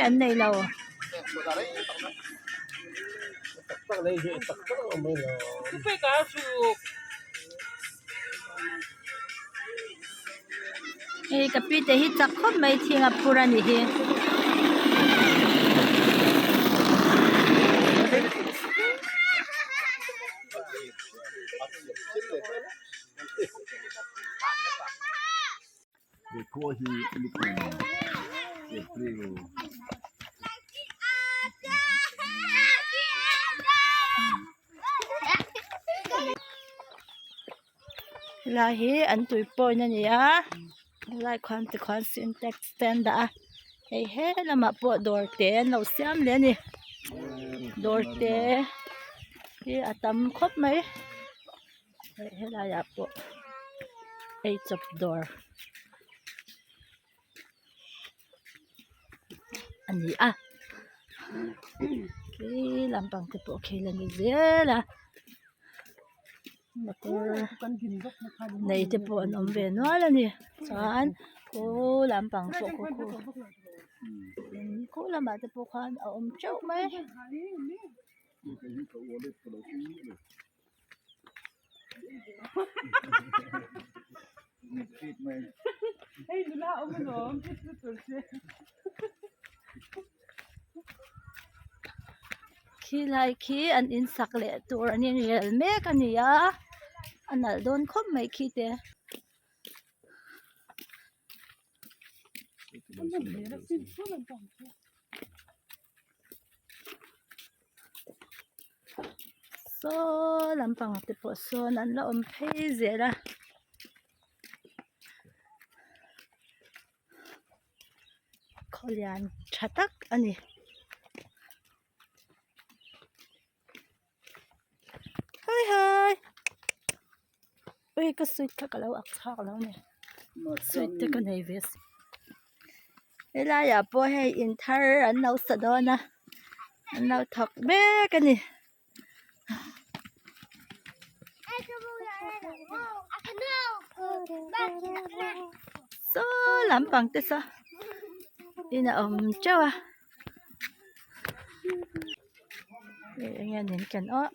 anh này lâu ê cà phê thì chắc không mấy thiên à pura nè hi là hi anh tuổi bồi nè nhỉ lại khoan từ khoan syntax stand đã hey hey là mà bộ đồ té nấu xem lên nè đồ té hi atam khóc mấy hey hey là ya bộ eight of door anh nhỉ à cái làm bằng cái bộ kia là như thế là này thì bộ anh về nói là nè chán cô làm bằng bộ cô làm bằng cái bộ khoan ông cháu mấy khi lại khi anh in sạc lệ tour anh in real me cái này à anh ở đồn không mấy khi thế so làm bằng cái bộ so anh là pay gì ra Korean chatak anh hi hi ui cái sweet cái lâu ác thắc lâu nè sweet cái này vest đây là ya po hay entire anh nấu sạch đó nè anh nấu thật bé cái này so làm bằng thế sao đi nào cháu à anh nghe nhìn cảnh ó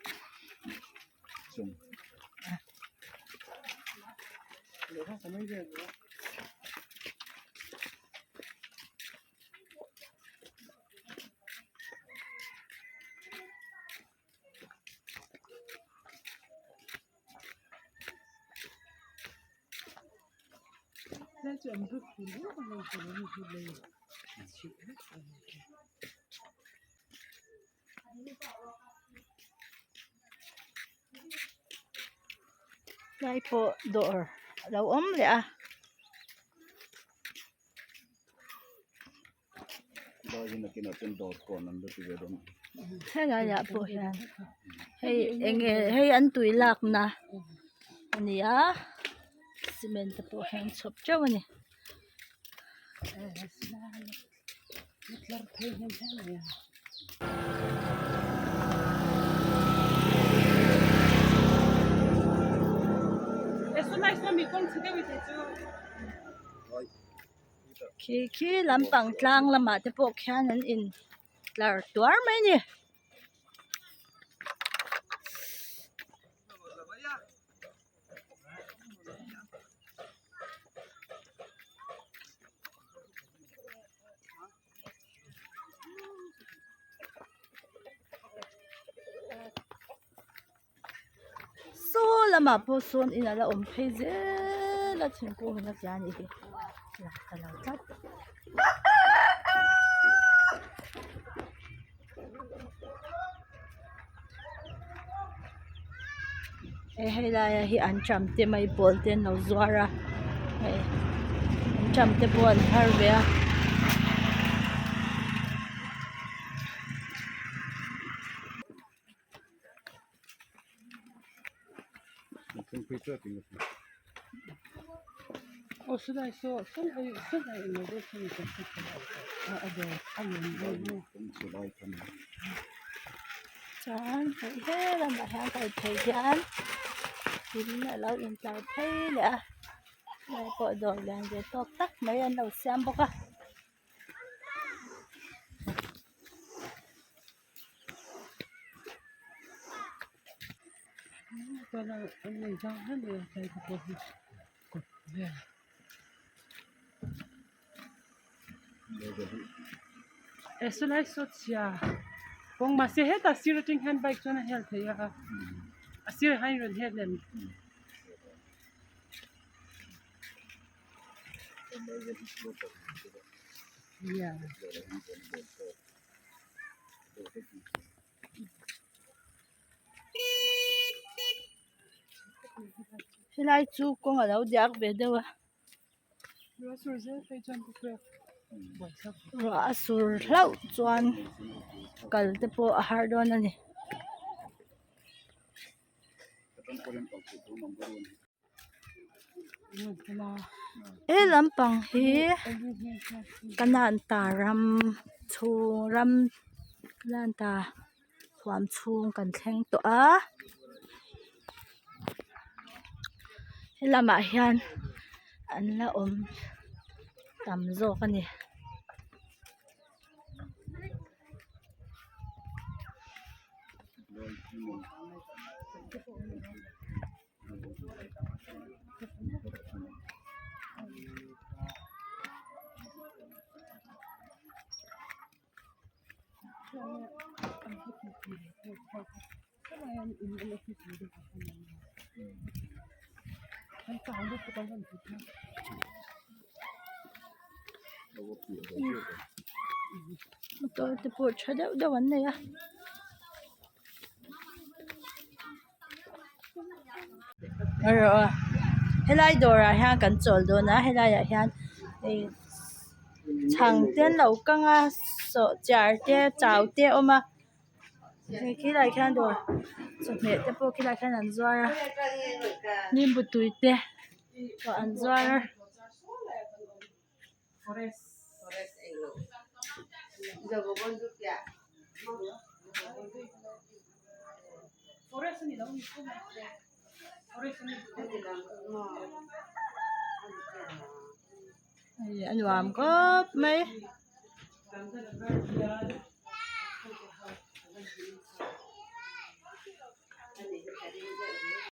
lại po door lâu lẹ à hay là ya po yan hay anh tuổi lạc na anh ya cement po hàng chop cháu anh khi làm bằng tlang làm mà thì bộ khan anh in là tuar mấy nhỉ so là mà bộ son in là pay dễ là chuyện của mình là gì là cái nào chắc hay là hi anh chăm te mai bol te no zuara hay anh chăm te bol har về chán thấy thế là mà hàng phải thấy chán chính là lâu in tàu thấy nè này bộ đồ làm về to tắt mấy anh đầu xem bốc à ตัวเราอันนี้จ้านั่นเลยใจกดเนี่ยสุดท้ายสุดยาคงมาเสียเหตุสิ่งที่เห็นไปจนเห็นเถียสิ่งให้เรื่องเห็นเลยเนี่ย Hi lai chu kong alo diak ve dewa Rồi rồi sẽ phải chọn một cái buổi sắp ra sur hlau chuan kal te po a har don ani e lampang hi kanan ta ram chung ram kanan ta huam chung kan thleng to a lama hian an la om tam zawk ani motor te pawh tha deuh deuh an nei a aro helai dawr ah hian kan chawl dawn a helai ah hian chhang ten lo kanga sawh chiar te chau te awm a khilai khian dawr chawhmeh te pawh khilai khian an zuar a hnim putui te pawh an zuar a an nuam khawp mai